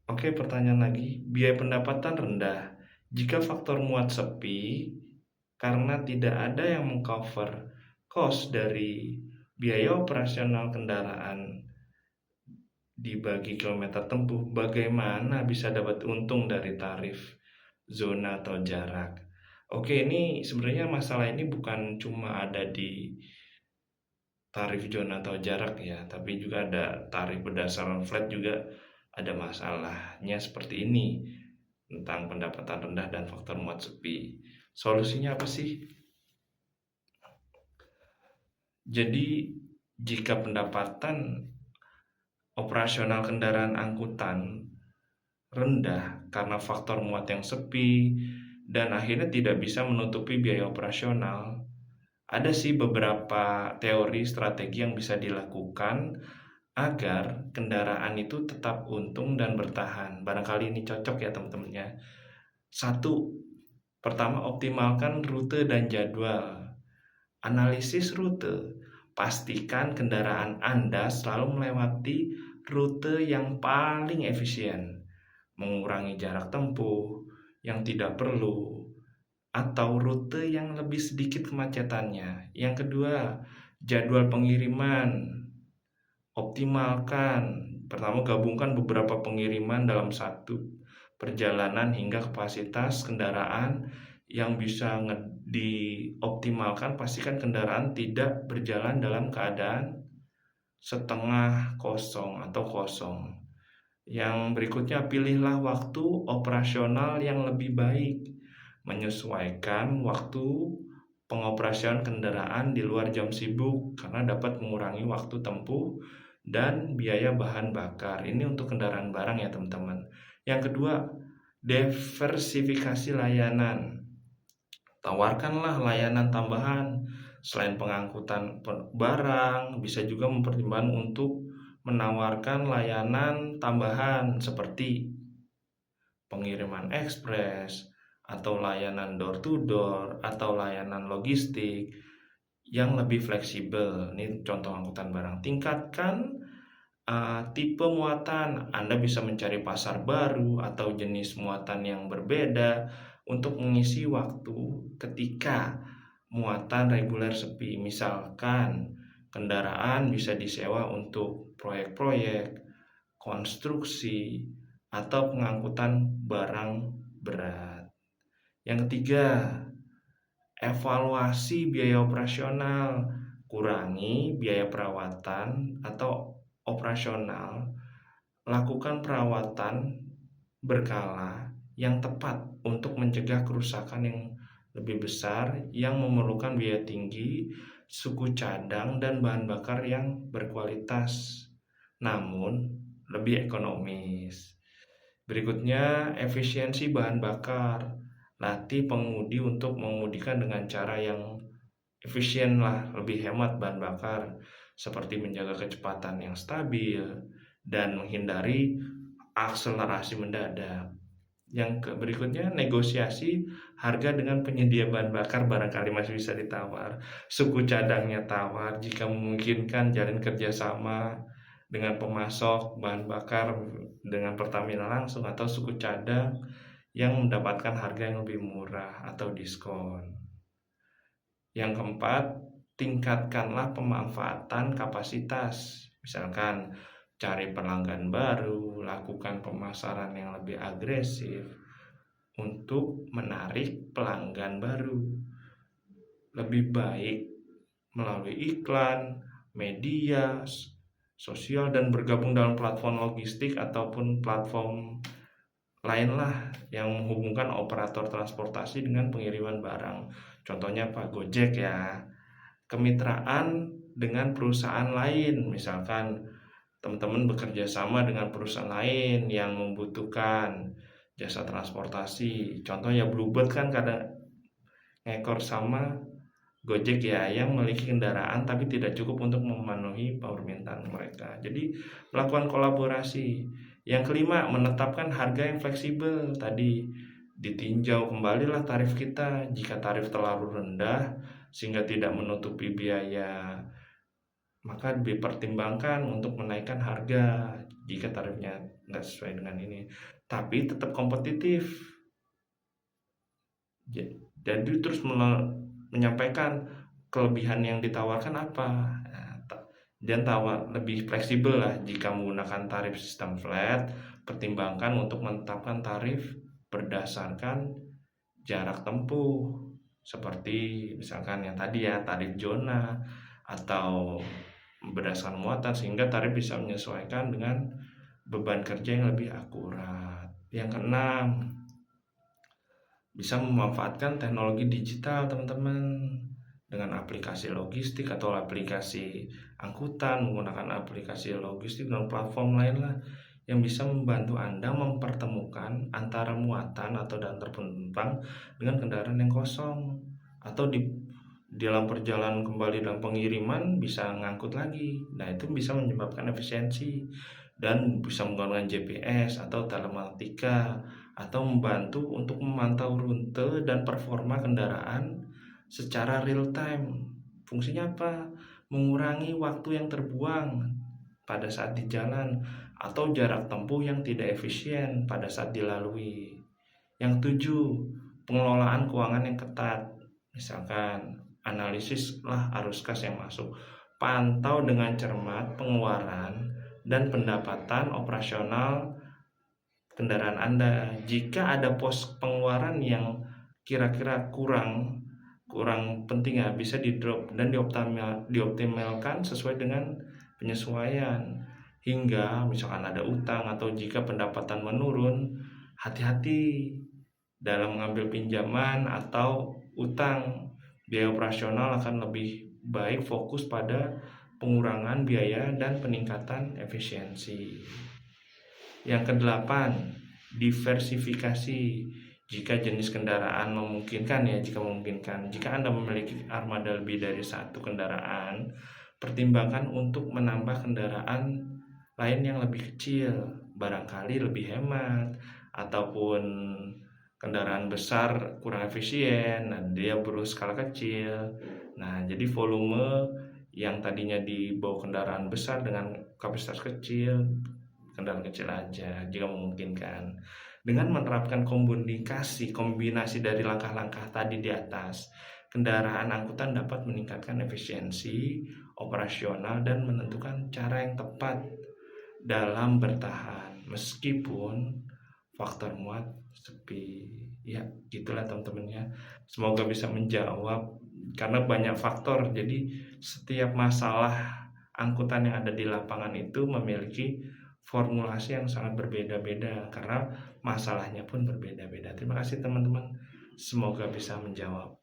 Oke, pertanyaan lagi. Biaya pendapatan rendah jika faktor muat sepi karena tidak ada yang mengcover cost dari biaya operasional kendaraan dibagi kilometer tempuh, bagaimana bisa dapat untung dari tarif zona atau jarak? Oke, ini sebenarnya masalah ini bukan cuma ada di tarif zona atau jarak ya, tapi juga ada tarif berdasarkan flat juga ada masalahnya seperti ini tentang pendapatan rendah dan faktor muat sepi. Solusinya apa sih? Jadi jika pendapatan operasional kendaraan angkutan rendah karena faktor muat yang sepi dan akhirnya tidak bisa menutupi biaya operasional, ada sih beberapa teori strategi yang bisa dilakukan agar kendaraan itu tetap untung dan bertahan. Barangkali ini cocok ya teman-teman ya. Satu, pertama optimalkan rute dan jadwal. Analisis rute. Pastikan kendaraan Anda selalu melewati rute yang paling efisien, mengurangi jarak tempuh yang tidak perlu, atau rute yang lebih sedikit kemacetannya. Yang kedua, jadwal pengiriman. Optimalkan. Pertama, gabungkan beberapa pengiriman dalam satu perjalanan hingga kapasitas kendaraan yang bisa dioptimalkan. Pastikan kendaraan tidak berjalan dalam keadaan setengah kosong atau kosong. Yang berikutnya, pilihlah waktu operasional yang lebih baik. Menyesuaikan waktu pengoperasian kendaraan di luar jam sibuk karena dapat mengurangi waktu tempuh dan biaya bahan bakar. Ini untuk kendaraan barang ya teman-teman. Yang kedua, diversifikasi layanan. Tawarkanlah layanan tambahan selain pengangkutan barang, bisa juga mempertimbangkan untuk menawarkan layanan tambahan seperti pengiriman ekspres atau layanan door to door atau layanan logistik yang lebih fleksibel. Ini contoh angkutan barang. Tingkatkan tipe muatan. Anda bisa mencari pasar baru atau jenis muatan yang berbeda untuk mengisi waktu ketika muatan reguler sepi. Misalkan kendaraan bisa disewa untuk proyek-proyek, konstruksi, atau pengangkutan barang berat. Yang ketiga, evaluasi biaya operasional. Kurangi biaya perawatan atau operasional. Lakukan perawatan berkala yang tepat untuk mencegah kerusakan yang lebih besar yang memerlukan biaya tinggi, suku cadang, dan bahan bakar yang berkualitas namun lebih ekonomis. Berikutnya, efisiensi bahan bakar. Latih pengemudi untuk mengemudikan dengan cara yang efisien lah, lebih hemat bahan bakar, seperti menjaga kecepatan yang stabil dan menghindari akselerasi mendadak. Yang berikutnya, negosiasi harga dengan penyedia bahan bakar barangkali masih bisa ditawar. Suku cadangnya tawar, jika memungkinkan jalin kerjasama dengan pemasok bahan bakar dengan Pertamina langsung atau suku cadang yang mendapatkan harga yang lebih murah atau diskon. Yang keempat, tingkatkanlah pemanfaatan kapasitas. Misalkan cari pelanggan baru, lakukan pemasaran yang lebih agresif untuk menarik pelanggan baru. Lebih baik melalui iklan, media sosial, dan bergabung dalam platform logistik ataupun platform lainlah yang menghubungkan operator transportasi dengan pengiriman barang. Contohnya Pak Gojek ya. Kemitraan dengan perusahaan lain, misalkan teman-teman bekerja sama dengan perusahaan lain yang membutuhkan jasa transportasi. Contohnya Bluebird kan kadang ngekor sama Gojek ya, yang memiliki kendaraan tapi tidak cukup untuk memenuhi permintaan mereka. Jadi melakukan kolaborasi. Yang kelima, menetapkan harga yang fleksibel. Tadi ditinjau kembalilah tarif kita. Jika tarif terlalu rendah sehingga tidak menutupi biaya, maka dipertimbangkan untuk menaikkan harga. Jika tarifnya nggak sesuai dengan ini, tapi tetap kompetitif. Jadi terus menyampaikan kelebihan yang ditawarkan apa. Nah, dan lebih fleksibel lah jika menggunakan tarif sistem flat. Pertimbangkan untuk menetapkan tarif berdasarkan jarak tempuh, seperti misalkan yang tadi ya, tarif zona atau berdasarkan muatan, sehingga tarif bisa menyesuaikan dengan beban kerja yang lebih akurat. Yang keenam, bisa memanfaatkan teknologi digital teman-teman, dengan aplikasi logistik atau aplikasi angkutan, menggunakan aplikasi logistik dan platform lain lah yang bisa membantu Anda mempertemukan antara muatan atau antar penumpang dengan kendaraan yang kosong, atau di dalam perjalanan kembali dalam pengiriman bisa ngangkut lagi. Nah, itu bisa menyebabkan efisiensi dan bisa menggunakan GPS atau telematika, atau membantu untuk memantau rute dan performa kendaraan secara real time. Fungsinya apa? Mengurangi waktu yang terbuang pada saat di jalan atau jarak tempuh yang tidak efisien pada saat dilalui. Yang tujuh, pengelolaan keuangan yang ketat. Misalkan analisis lah arus kas yang masuk. Pantau dengan cermat pengeluaran dan pendapatan operasional kendaraan Anda. Jika ada pos pengeluaran yang kira-kira kurang penting ya, bisa di drop dan dioptimalkan sesuai dengan penyesuaian. Hingga misalkan ada utang atau jika pendapatan menurun, hati-hati dalam mengambil pinjaman atau utang. Biaya operasional akan lebih baik fokus pada pengurangan biaya dan peningkatan efisiensi. Yang kedelapan, diversifikasi. Jika jenis kendaraan memungkinkan ya, jika Anda memiliki armada lebih dari satu kendaraan, pertimbangkan untuk menambah kendaraan lain yang lebih kecil, barangkali lebih hemat, ataupun kendaraan besar kurang efisien, nah dia berskala kecil. Nah, jadi volume yang tadinya dibawa kendaraan besar dengan kapasitas kecil, kendaraan kecil aja jika memungkinkan. Dengan menerapkan kombinasi dari langkah-langkah tadi di atas, kendaraan angkutan dapat meningkatkan efisiensi operasional dan menentukan cara yang tepat dalam bertahan meskipun faktor muat sepi. Ya, gitulah teman-temannya. Semoga bisa menjawab karena banyak faktor. Jadi setiap masalah angkutan yang ada di lapangan itu memiliki formulasi yang sangat berbeda-beda karena masalahnya pun berbeda-beda. Terima kasih teman-teman. Semoga bisa menjawab.